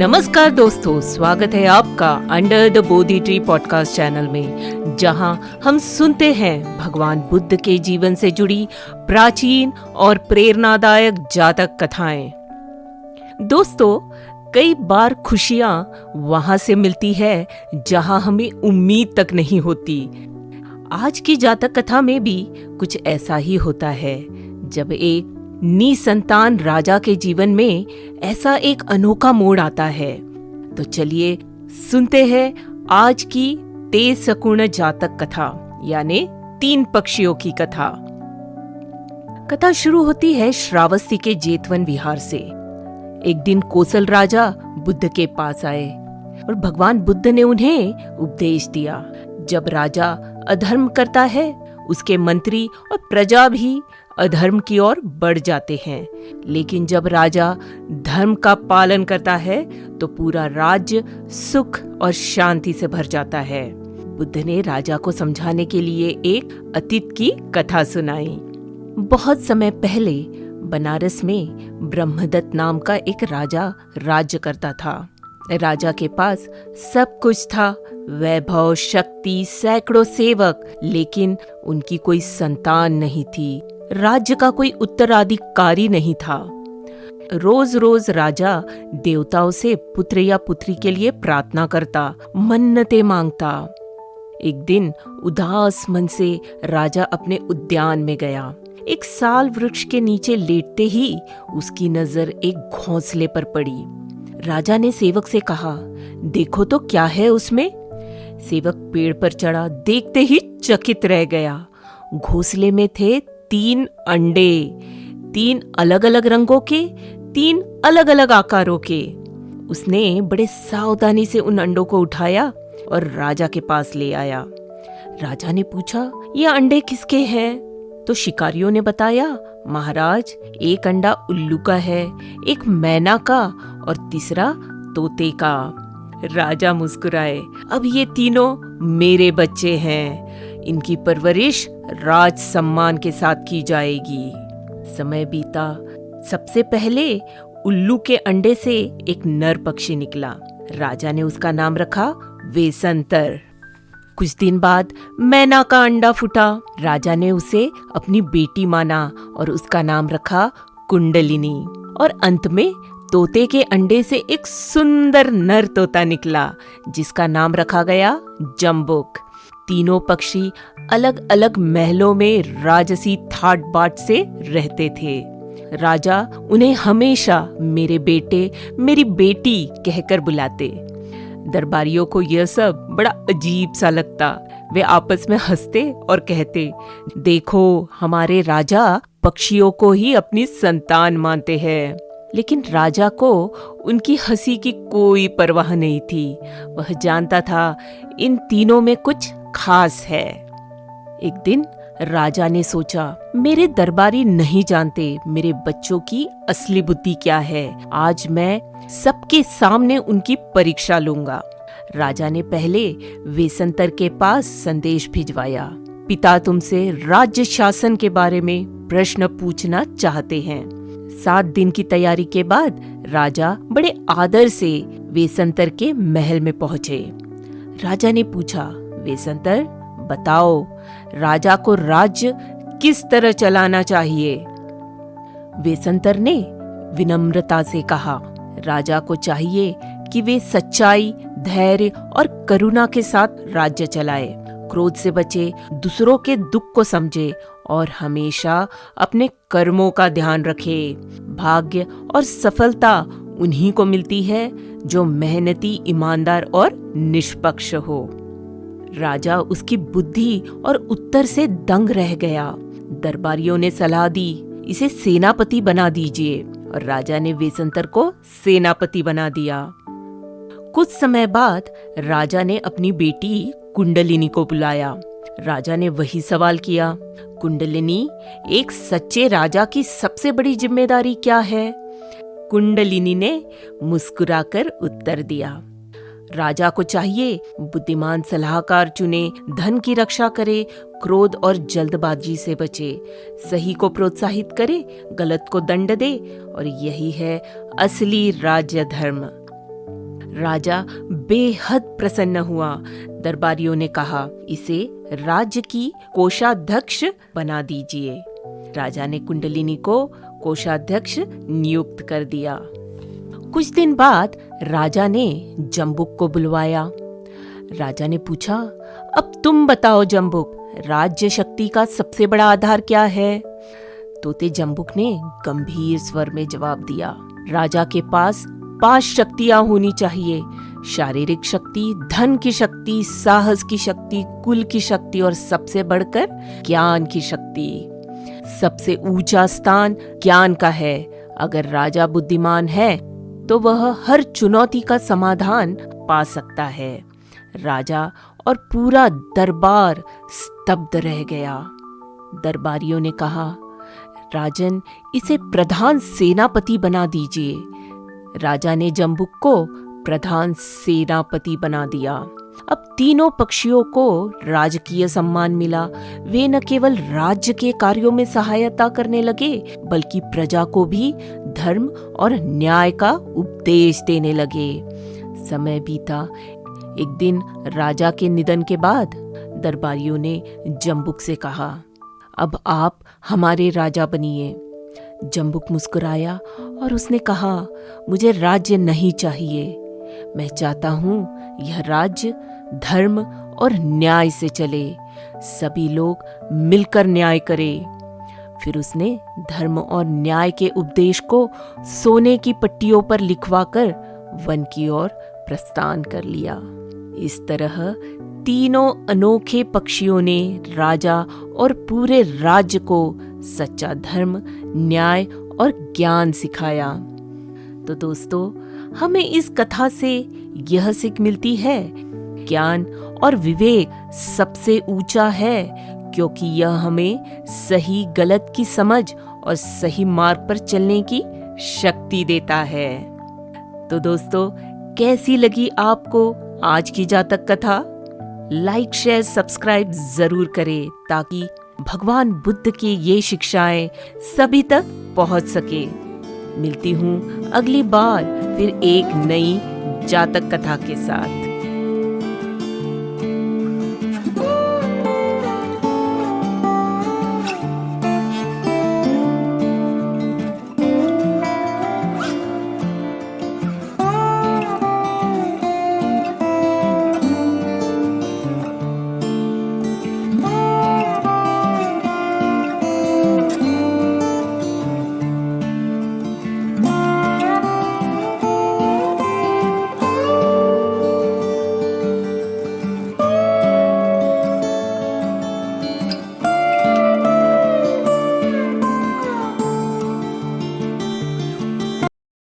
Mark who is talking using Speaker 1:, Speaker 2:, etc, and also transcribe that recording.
Speaker 1: नमस्कार दोस्तों, स्वागत है आपका under the Bodhi tree podcast channel में, जहां हम सुनते हैं भगवान बुद्ध के जीवन से जुड़ी प्राचीन और प्रेरणादायक जातक कथाएं। दोस्तों, कई बार खुशियां वहां से मिलती है जहां हमें उम्मीद तक नहीं होती। आज की जातक कथा में भी कुछ ऐसा ही होता है, जब एक निसंतान राजा के जीवन में ऐसा एक अनोखा मोड़ आता है। तो चलिए सुनते हैं आज की तेज सकुण जातक कथा, यानी 3 पक्षियों की कथा। कथा शुरू होती है श्रावस्ती के जेतवन विहार से। एक दिन कोसल राजा बुद्ध के पास आए और भगवान बुद्ध ने उन्हें उपदेश दिया। जब राजा अधर्म करता है, उसके मंत्री और प्रजा भी अधर्म की ओर बढ़ जाते हैं, लेकिन जब राजा धर्म का पालन करता है तो पूरा राज्य सुख और शांति से भर जाता है। बुद्ध ने राजा को समझाने के लिए एक अतीत की कथा सुनाई। बहुत समय पहले बनारस में ब्रह्मदत्त नाम का एक राजा राज्य करता था। राजा के पास सब कुछ था, वैभव, शक्ति, सैकड़ों सेवक, लेकिन उनकी कोई संतान नहीं थी। राज्य का कोई उत्तराधिकारी नहीं था। रोज रोज राजा देवताओं से पुत्र या पुत्री के लिए प्रार्थना करता, मन्नतें मांगता। एक दिन उदास मन से राजा अपने उद्यान में गया। एक साल वृक्ष के नीचे लेटते ही उसकी नजर एक घोंसले पर पड़ी। राजा ने सेवक से कहा, देखो तो क्या है उसमें। सेवक पेड़ पर चढ़ा, देखते ही चकित रह गया। घोंसले में थे 3 अंडे, 3 अलग अलग रंगों के, 3 अलग अलग आकारों के। उसने बड़े सावधानी से उन अंडों को उठाया और राजा के पास ले आया। राजा ने पूछा, ये अंडे किसके हैं? तो शिकारियों ने बताया, महाराज, एक अंडा उल्लू का है, एक मैना का और तीसरा तोते का। राजा मुस्कुराए, अब ये तीनों मेरे बच्चे हैं, इनकी परवरिश राज सम्मान के साथ की जाएगी। समय बीता। सबसे पहले उल्लू के अंडे से एक नर पक्षी निकला। राजा ने उसका नाम रखा वेसंतर। कुछ दिन बाद मैना का अंडा फूटा। राजा ने उसे अपनी बेटी माना और उसका नाम रखा कुंडलिनी। और अंत में तोते के अंडे से एक सुंदर नर तोता निकला, जिसका नाम रखा गया जम्बुक। तीनों पक्षी अलग अलग महलों में राजसी ठाट बाट से रहते थे। राजा उन्हें हमेशा मेरे बेटे, मेरी बेटी कहकर बुलाते। दरबारियों को यह सब बड़ा अजीब सा लगता। वे आपस में हंसते और कहते, देखो, हमारे राजा पक्षियों को ही अपनी संतान मानते हैं। लेकिन राजा को उनकी हंसी की कोई परवाह नहीं थी। वह जानता था इन तीनों में कुछ खास है। एक दिन राजा ने सोचा, मेरे दरबारी नहीं जानते मेरे बच्चों की असली बुद्धि क्या है। आज मैं सबके सामने उनकी परीक्षा लूंगा। राजा ने पहले वेसंतर के पास संदेश भिजवाया, पिता तुमसे राज्य शासन के बारे में प्रश्न पूछना चाहते हैं। 7 दिन की तैयारी के बाद राजा बड़े आदर से वेसंतर के महल में पहुंचे। राजा ने पूछा, वेसंतर, बताओ, राजा को राज्य किस तरह चलाना चाहिए? वेसंतर ने विनम्रता से कहा, राजा को चाहिए कि वे सच्चाई, धैर्य और करुणा के साथ राज्य चलाए, क्रोध से बचे, दूसरों के दुख को समझे और हमेशा अपने कर्मों का ध्यान रखे। भाग्य और सफलता उन्हीं को मिलती है जो मेहनती, ईमानदार और निष्पक्ष हो। राजा उसकी बुद्धि और उत्तर से दंग रह गया। दरबारियों ने सलाह दी, इसे सेनापति बना दीजिए, और राजा ने वेसंतर को सेनापति बना दिया। कुछ समय बाद राजा ने अपनी बेटी कुंडलिनी को बुलाया। राजा ने वही सवाल किया, कुंडलिनी, एक सच्चे राजा की सबसे बड़ी जिम्मेदारी क्या है? कुंडलिनी ने मुस्कुराकर उत्तर दिया, राजा को चाहिए बुद्धिमान सलाहकार चुने, धन की रक्षा करे, क्रोध और जल्दबाजी से बचे, सही को प्रोत्साहित करे, गलत को दंड दे, और यही है असली राज्य धर्म। राजा बेहद प्रसन्न हुआ। दरबारियों ने कहा, इसे राज्य की कोषाध्यक्ष बना दीजिए। राजा ने कुंडलिनी को कोषाध्यक्ष नियुक्त कर दिया। कुछ दिन बाद राजा ने जम्बुक को बुलवाया। राजा ने पूछा, अब तुम बताओ जम्बुक, राज्य शक्ति का सबसे बड़ा आधार क्या है? तोते जम्बुक ने गंभीर स्वर में जवाब दिया, राजा के पास 5 शक्तियां होनी चाहिए। शारीरिक शक्ति, धन की शक्ति, साहस की शक्ति, कुल की शक्ति और सबसे बढ़कर ज्ञान की शक्ति। सबसे ऊंचा स्थान ज्ञान का है। अगर राजा बुद्धिमान है तो वह हर चुनौती का समाधान पा सकता है। राजा और पूरा दरबार स्तब्ध रह गया। दरबारियों ने कहा, राजन, इसे प्रधान सेनापति बना दीजिए। राजा ने जम्बुक को प्रधान सेनापति बना दिया। अब तीनों पक्षियों को राजकीय सम्मान मिला। वे न केवल राज्य के कार्यों में सहायता करने लगे, बल्कि प्रजा को भी धर्म और न्याय का उपदेश देने लगे। समय बीता। एक दिन राजा के निधन के बाद दरबारियों ने जम्बुक से कहा, अब आप हमारे राजा बनिए। जम्बुक मुस्कुराया और उसने कहा, मुझे राज्य नहीं चाहिए। मैं चाहता हूँ यह राज्य धर्म और न्याय से चले, सभी लोग मिलकर न्याय करें। फिर उसने धर्म और न्याय के उपदेश को सोने की पट्टियों पर लिखवाकर वन की ओर प्रस्थान कर लिया। इस तरह तीनों अनोखे पक्षियों ने राजा और पूरे राज्य को सच्चा धर्म, न्याय और ज्ञान सिखाया। तो दोस्तों, हमें इस कथा से यह सीख मिलती है, ज्ञान और विवेक सबसे ऊंचा है, क्योंकि यह हमें सही गलत की समझ और सही मार्ग पर चलने की शक्ति देता है। तो दोस्तों, कैसी लगी आपको आज की जातक कथा? लाइक, शेयर, सब्सक्राइब जरूर करें ताकि भगवान बुद्ध की ये शिक्षाएं सभी तक पहुंच सके। मिलती हूँ अगली बार फिर एक नई जातक कथा के साथ।